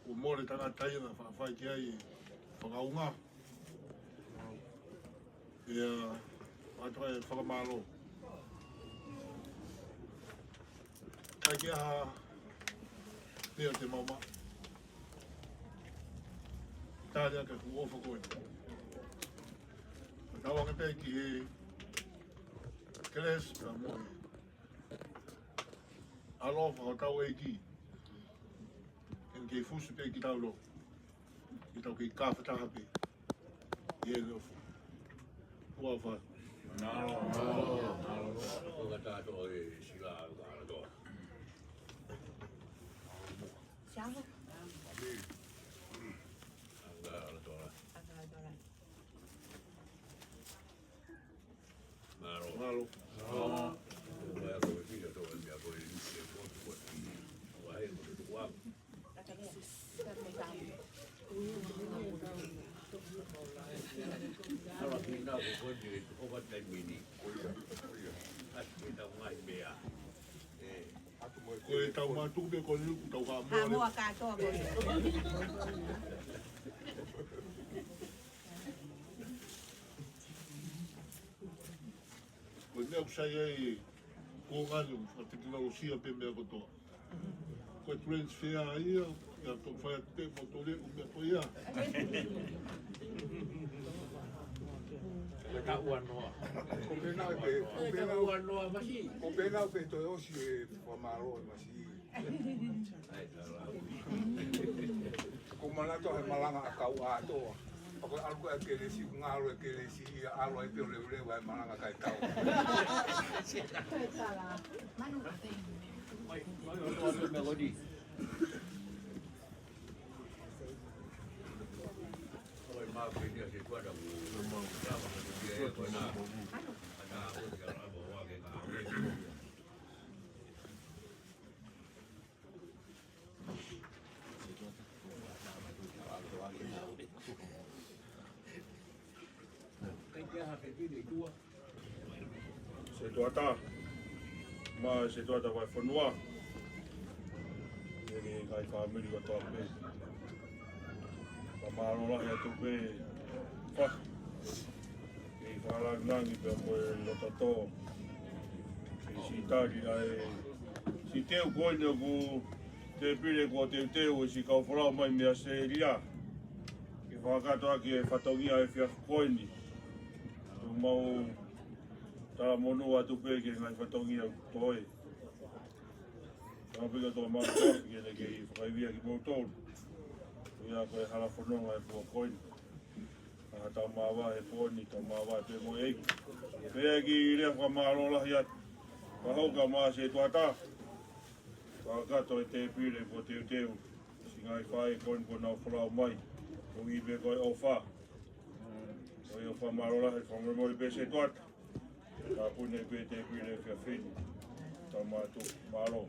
o more tanga taina whai ki ai whakaunga e atoa e whakamalo kai ki aha pia te mama. Tārea ka ku ofa koe. Tawanga pe ki he kres ka moe. Alofa o tau eiki. En ke fusu pe ki tau lo. Ki tau ki kāwhataha pe. I e lofu. Kua wha. Nalo. Ko ka tātou e sila ala toa. malo. Vai ko video to me a boy ni se ko ko wa e ko wa Hala Finau ko ni o va te mini ati ta mai mea Ko e tau mātu pe ko ni tau ha Ha mo. mua katoa ko. Ko ne ku sai ai ko ngani a teknologia pe me ko to. Ko transfer ai ya to fa te foto le u me po ya. ka ua noa Ko pena pe, ka ua noa mahi ko pena pe to o si e famaro ma si. ai ta la Ko mana to he malanga a kau a to. Ko algo e ke le si ngalo e ke le si alo e pe le le wa malanga kai kau. mai o melodi oi ma pe ni se tua da u ma ya ba ni ko na ana o ya la bo wa ke ka Se tuata, ma se tuata vai whanua. Ere kai famili ko toa pe. Pa maro lahi atu pe. Wha. Kei whalang nangi pe koe lota tō. Kei si tāri ai. Si teo koe nea ku te pire ko te teo e si kau wharau mai mea se ria. Ke whakatoa ki e whatongia e whia koini. Tu mau tā monu atu pe ke ngai whatongia toi. Tā pika tō mau kofi ke ne kei whakaivia ki mau tōru. Ia koe hala whanonga e pua koini. Aha tā māwa e pōni, tā māwa e pe mo eiku. Pea ki rea whamārola hi atu. Wahauka maa se tuatā. Whakato e te pire po teo teo. Si ngai whae koini ko nau wharau mai. Ko i pe koe o wha. Koe o whamārola he whamamori pe se tuata. Tā pune pe te pire whia whini. Tā mātu māro.